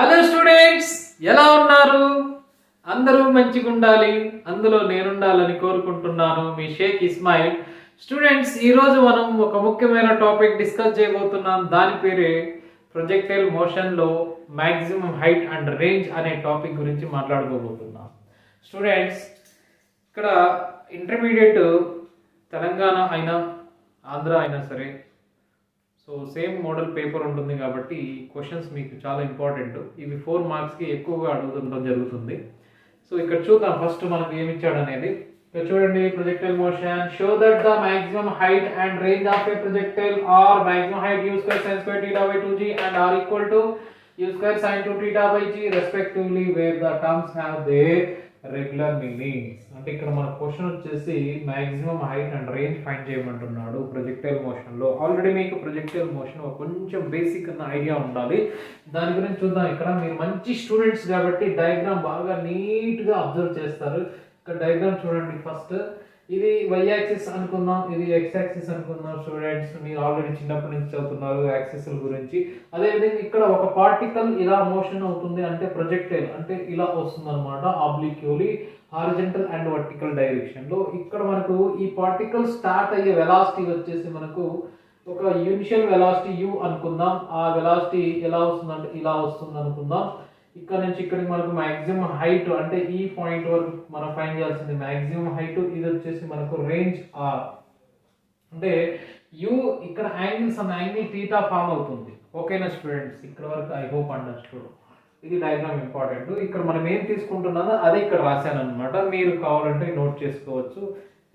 Hello students, ఎలా ఉన్నారు? అందరూ మంచిగా ఉండాలి, అందులో నేనుండాలని కోరుకుంటున్నాను. మీ షేక్ ఇస్మాయిల్. స్టూడెంట్స్, ఈరోజు మనం ఒక ముఖ్యమైన టాపిక్ డిస్కస్ చేయబోతున్నాం. దాని పేరే ప్రొజెక్టైల్ మోషన్లో మ్యాక్సిమం హైట్ అండ్ రేంజ్ అనే టాపిక్ గురించి మాట్లాడుకోబోతున్నాం. స్టూడెంట్స్, ఇక్కడ ఇంటర్మీడియట్ తెలంగాణ అయినా ఆంధ్ర అయినా సరే, సో సేమ్ మోడల్ పేపర్ ఉంటుంది కాబట్టి క్వశ్చన్స్ మీకు చాలా ఇంపార్టెంట్. ఇవి 4 మార్క్స్కి ఎక్కువగా అడుగుతుండడం జరుగుతుంది. సో ఇక్కడ చూద్దాం ఫస్ట్ మనకు ఏమి ఇచ్చాడు అనేది. ఇక్కడ చూడండి, projectile motion show that the maximum height and range of A projectile or maximum height u square sin square theta by 2g and r equal to u square sin 2 theta by g respectively where the terms have their regular meanings. అంటే ఇక్కడ మన question వచ్చేసి maximum height and range find చేయమంటున్నాడు projectile మోషన్లో. Already మీకు projectile motion కొంచెం basic అన్న idea ఉండాలి. దాని గురించి చూద్దాం. ఇక్కడ మీరు మంచి స్టూడెంట్స్ కాబట్టి డయాగ్రామ్ బాగా నీట్గా అబ్జర్వ్ చేస్తారు. ఇక్కడ డయాగ్రామ్ చూడండి. ఫస్ట్ ఇది y యాక్సిస్ అనుకుందాం, ఇది x యాక్సిస్ అనుకుందాం. స్టూడెంట్స్, మీరు ఆల్రెడీ చిన్నప్పటి నుంచి చదువుతున్నారు యాక్సిస్ గురించి. అదేవిధంగా ఇక్కడ ఒక పార్టికల్ ఇలా మోషన్ అవుతుంది అంటే ప్రొజెక్టైల్ అంటే ఇలా వస్తుంది అనమాట, ఆబ్లిక్యూలీ హారిజంటల్ అండ్ వర్టికల్ డైరెక్షన్ లో. ఇక్కడ మనకు ఈ పార్టికల్ స్టార్ట్ అయ్యే వెలాసిటీ వచ్చేసి మనకు ఒక ఇనిషియల్ వెలాసిటీ u అనుకుందాం. ఆ వెలాసిటీ ఎలా వస్తుంది అంటే ఇలా వస్తుంది అనుకుందాం. ఇక్కడ నుంచి ఇక్కడికి మనకు మాక్సిమం హైట్ అంటే ఈ పాయింట్ వరకు మనం ఫైండ్ చేయాల్సింది మాక్సిమం హైట్. ఇది వచ్చేసి మనకు రేంజ్ r అంటే u ఇక్కడ యాంగిల్ సమ్ యాంగిల్ θ ఫామ్ అవుతుంది. ఓకేనా స్టూడెంట్స్? ఇక్కడ వరకు ఐ హోప్ అండర్స్టూడ్. ఇది డయాగ్రామ్ ఇంపార్టెంట్. ఇక్కడ మనం ఏం తీసుకుంటున్నామో అదే ఇక్కడ రాశాను అనమాట. మీరు కావాలంటే నోట్ చేసుకోవచ్చు,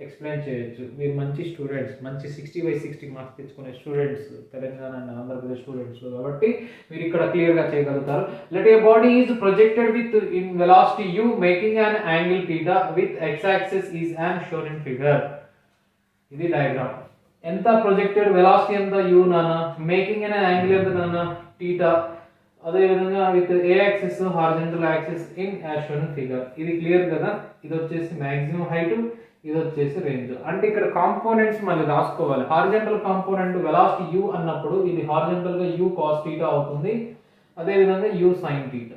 ఎక్స్ప్లెయిన్ చేయొచ్చు. మీరు మంచి స్టూడెంట్స్, మంచి 60/60 మార్క్స్ తెచ్చుకునే students, Telangana and Andhra Pradesh students కాబట్టి మీరు ఇక్కడ క్లియర్గా చేయగలుగుతారు. Let A body is projected with in velocity u making an angle θ with x axis is an shown in figure. ఇది డయాగ్రామ్. ఎంత ప్రొజెక్టెడ్ వెలాసిటీ ఎంత u నానా, మేకింగ్ an angle ఎంత నానా θ, అదే విధంగా with a axis horizontal axis in as shown in figure. ఇది clear కదా? ఇది వచ్చేసి మాక్సిమం హైట్, ఇది వచ్చేసి రేంజ్. అంటే ఇక్కడ కాంపోనెంట్స్ మళ్ళీ రాసుకోవాలి. హారిజంటల్ కాంపోనెంట్ వెలాసిటీ u అన్నప్పుడు ఇది హారిజంటల్ గా u cos θ అవుతుంది. అదే విధంగా u sin θ.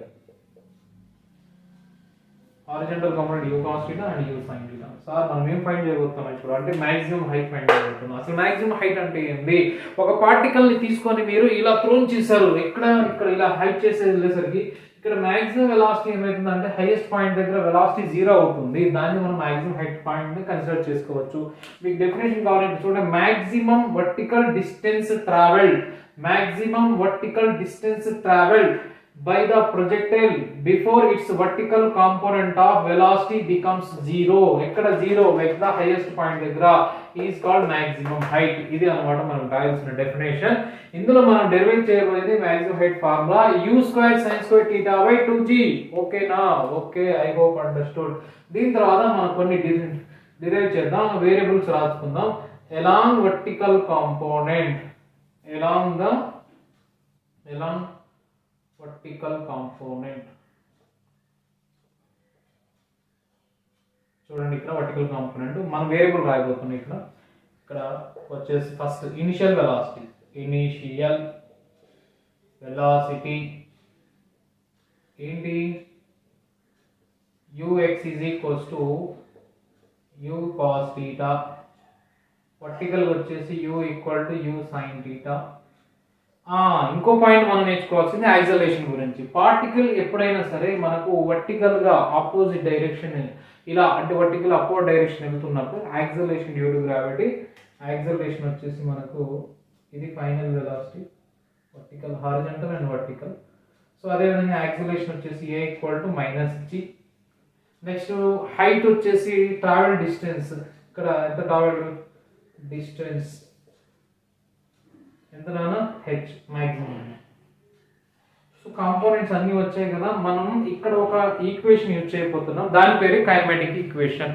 Horizontal component u cos θ and u sin θ. Sir మనం ఏం ఫైండ్ చేయబోతున్నాం ఇప్పుడు అంటే మాక్సిమం హైట్ ఫైండ్ చేయబోతున్నాం. అసలు మాక్సిమం హైట్ అంటే ఏంటి? ఒక పార్టికల్ ని తీసుకొని మీరు ఇలా థ్రోన్ చేశారు, ఇక్కడ ఇలా హైట్ చేసేది వెళ్ళేసరికి ఇక్కడ మాక్సిమం వెలాసిటీ ఏమైతుంది అంటే హైయెస్ట్ పాయింట్ దగ్గర వెలాసిటీ 0 అవుతుంది. దాన్ని మనం మాక్సిమం హైట్ పాయింట్ ని కన్సిడర్ చేసుకోవచ్చు. మీకు డెఫినేషన్ కావాలంటే చూడండి, maximum vertical distance travelled, maximum vertical distance travelled by the projectile before its vertical component of velocity becomes 0. ఎక్కడ 0? at the highest point దగ్గర is called maximum height. ఇది అన్నమాట మనం రాయాల్సిన డెఫినేషన్. ఇందులో మనం డెరివేట్ చేయబోయేది maximum height formula u square sin square theta by 2g. ఓకేనా? Okay, I hope understood. దీని తర్వాత మనం కొన్ని డిరైవ్ చేద్దాం, వేరియబుల్స్ రాసుకుందాం. along vertical component, along vertical component. చూడండి, ఇక్కడ వర్టికల్ కాంపోనెంట్ మనం వేరియబుల్ రాయబోతున్నాం. ఇక్కడ వచ్చేసి ఫస్ట్ ఇనిషియల్ వెలాసిటీ ఏంటి? ux is equals to u cos θ. Vertical వచ్చేసి u equal to u sin θ. ఇంకో పాయింట్ మనం నేర్చుకోవాల్సింది ఐసోలేషన్ గురించి. పార్టికల్ ఎప్పుడైనా సరే మనకు వర్టికల్ గా ఆపోజిట్ డైరెక్షన్ ఇలా అంటే వర్టికల్ అప్వర్డ్ డైరెక్షన్ వెళ్తున్నప్పుడు acceleration due to gravity. Acceleration వచ్చేసి మనకు ఇది final velocity, vertical horizontal and vertical. So అదే విధంగా యాక్సలరేషన్ వచ్చేసి a - g. నెక్స్ట్ హైట్ వచ్చేసి ట్రావెల్ డిస్టెన్స్. ఇక్కడ ఎంత ట్రావెల్ డిస్టెన్స్ ఎంత నానా? h maximum. సో కాంపోనెంట్స్ అన్ని వచ్చాయి కదా. మనం ఇక్కడ ఒక ఈక్వేషన్ యూజ్ చేయబోతున్నాం, దాని పేరు కైనమాటిక్ ఈక్వేషన్.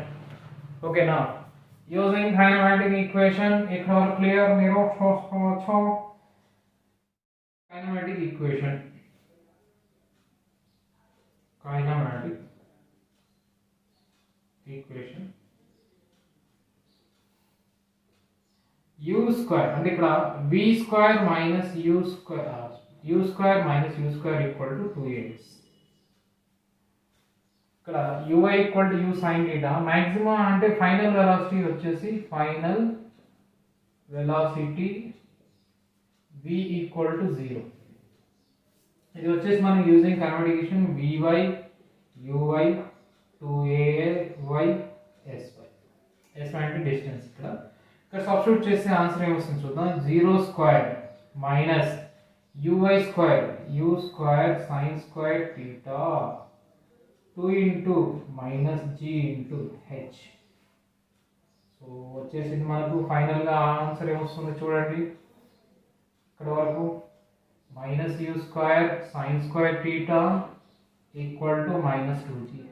ఓకేనా? యూజింగ్ కైనమాటిక్ ఈక్వేషన్ ఇక్కడ క్లియర్ మీరు చూసుకోవచ్చు. కైనమాటిక్ ఈక్వేషన్ u square అంటే ఇక్కడ v square minus u square u square minus u square equal to 2as. ఇక్కడ ui equal to u sin theta, maximum అంటే ఫైనల్ వెలాసిటీ వచ్చేసి final velocity v equal to 0. ఇది వచ్చేసి మనం using kinematic equation vy uy 2ay sy. sy అంటే distance. ఇక్కడ substitute చేస్తే answer ఏమొస్తుంది చూద్దాం. 0 square minus uy square u square sin square theta 2 into minus g into h. So వచ్చేసి మనకు ఫైనల్ గా ఆన్సర్ ఏమొస్తుంది చూడండి. ఇక్కడ వరకు minus u square sin square theta equal to minus 2gh.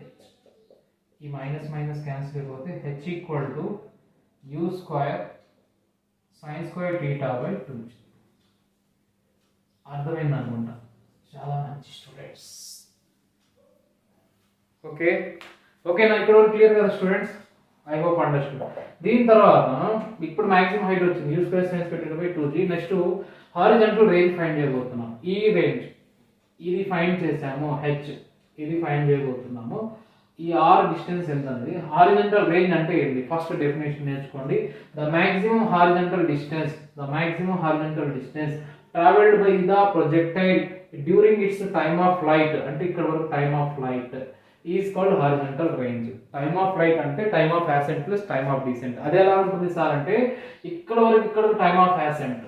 ఈ మైనస్ మైనస్ క్యాన్సిల్ అయిపోతే h equal to u square sin square theta by 2g. అర్థమైంది అనుకుంటా. చాలా మంచి స్టూడెంట్స్. ఓకే ఓకేనా, ఇక్కడ క్లియర్ కదా స్టూడెంట్స్? I hope understood. దీని తర్వాత ఇప్పుడు మాక్సిమం హైట్ వచ్చింది u square sin square theta by 2g. Next horizontal range find చేయబోతున్నాం. ఈ రేంజ్ ఇది ఫైండ్ చేసాము, h ఇది ఫైండ్ చేయబోతున్నాము. ఈ r డిస్టెన్స్ ఎంత అనేది. హారిజాంటల్ రేంజ్ అంటే ఏంటి? ఫస్ట్ డెఫినేషన్ నేర్చుకోండి. The maximum horizontal distance travelled by the projectile during its time of flight. అంటే ఇక్కడ వరకు time of flight is called horizontal range. Time of flight అంటే time of ascent plus time of descent. అది ఎలా ఉంటుంది sir అంటే ఇక్కడ వరకు ఇక్కడ టైమ్ ఆఫ్ అసెంట్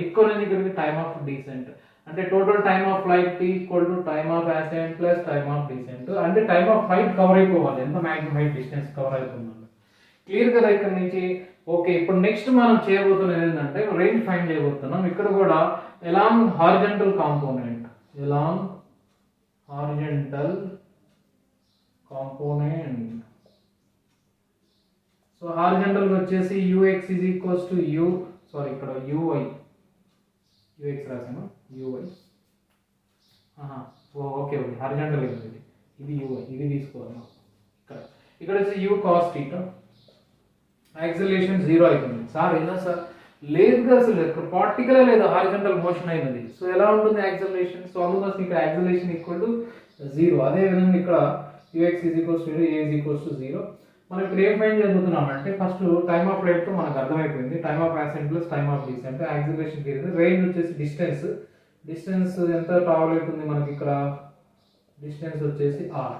ఇక్కడ నుంచి ఇక్కడికి టైమ్ ఆఫ్ డిసెంట్. అంటే total time of flight equal to time of ascent plus time of descent. అంటే టైమ్ ఆఫ్ ఫ్లైట్ కవర్ అయిపోవాలి, ఎంత మాక్సిమం హైట్ డిస్టెన్స్ కవర్ అవుతుంది. క్లియర్ కదా ఇక్కడ నుంచి? ఓకే, ఇప్పుడు నెక్స్ట్ మనం చేయబోతున్నది ఏంటంటే రేంజ్ ఫైండ్ చేయబోతున్నాం. ఇక్కడ కూడా along horizontal component so horizontal వచ్చేసి ux is equals to u, sorry ఇక్కడ uy, ux రాసాను uy. ఓకే హారిజాంటల్ ఇది uy, ఇది తీసుకోవాలి. ఇక్కడ వచ్చి u cos theta, యాక్సిలరేషన్ 0 అవుతుంది. సార్ ఎలా సార్? లేదు కదా, అసలు ఇక్కడ పార్టికలే లేదు, హారిజాంటల్ మోషన్ అయినది. సో ఎలా ఉంటుంది యాక్సిలరేషన్? సో అందుకోసం ఇక్కడ యాక్సిలరేషన్ ఈక్వల్ టు 0. అదే విధంగా ఇక్కడ ux is equals to 0, a is equals to 0. మనం ఇప్పుడు ఏం ఫైండ్ చేయబోతున్నాం అంటే ఫస్ట్ టైమ్ ఆఫ్ ఫ్లైట్ తో మనకు అర్థమైపోయింది. Time of ascent plus time of descent. Acceleration తీరింది. రేంజ్ వచ్చేసి డిస్టెన్స్ ఎంత ట్రావెల్ అవుతుంది మనకి? ఇక్కడ డిస్టెన్స్ వచ్చేసి r.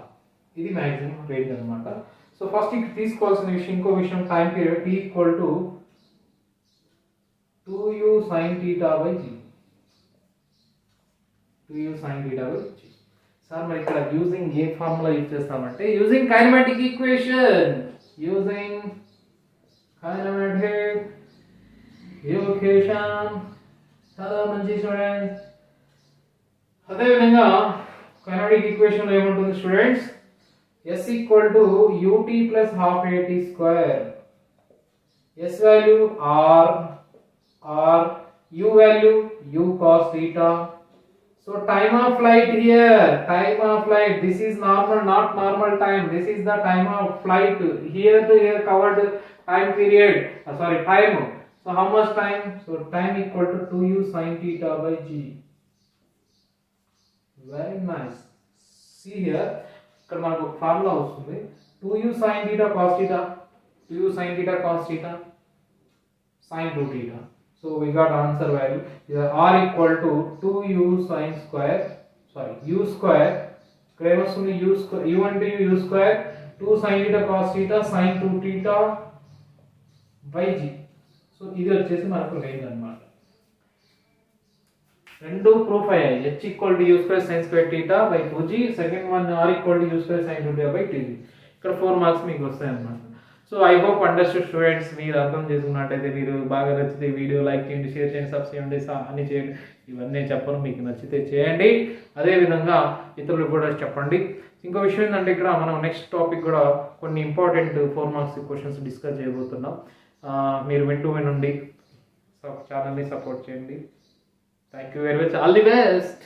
ఇది మాక్సిమం రేంజ్ అన్నమాట. సో ఫస్ట్ ఇక్కడ తీసుకోవాల్సిన ఇంకో విషయం time period t equal to 2u sin theta by g. Sir మరి ఇక్కడ యూజింగ్ ఏ ఫార్ములా యూజ్ చేస్తామంటే యూజింగ్ కైనమాటిక్ ఈక్వేషన్. చాలా మంచి స్టూడెంట్స్. అదేవిధంగా కైనమాటిక్ ఈక్వేషన్ లో ఏముంటుంది students? s equal to ut plus half at square. S value r, u value u cos theta. So time of flight here, this is normal, not normal time. This is the time of flight. Here to here covered time period. Time. So how much time? So time equal to 2u sin theta by g. Very nice. See here. ఇక్కడ మనకు ఒక formula వస్తుంది. 2u sin theta cos theta sin 2 theta. So we got answer value. R equal to 2u sin square, u square. ఇక్కడ ఏమొస్తుంది? u అంటే u square 2 sin theta cos theta sin 2 theta by g. So ఇది వచ్చేసి మనకు range అన్నమాట. రెండు proof అయ్యాయి. h equal to u square sin square theta by 2g. Second one r equal to u square sin 2 theta by 2g. ఇక్కడ 4 marks మీకు వస్తాయి అన్నమాట. So I hope understood students. మీరు అర్థం చేసుకున్నట్టయితే మీరు బాగా నచ్చితే వీడియో లైక్ చేయండి, షేర్ చేయండి, సబ్స్క్రైబ్ చేయండి, అన్ని చేయండి. ఇవన్నీ చెప్పను, మీకు నచ్చితే చేయండి. అదేవిధంగా ఇతరులకు కూడా చెప్పండి. ఇంకో విషయం ఏంటంటే ఇక్కడ మనం నెక్స్ట్ టాపిక్ కూడా కొన్ని ఇంపార్టెంట్ 4 మార్క్స్ క్వశ్చన్స్ డిస్కస్ చేయబోతున్నాం. మీరు వినండి, ఛానల్ని సపోర్ట్ చేయండి. Thank you very much. All the best.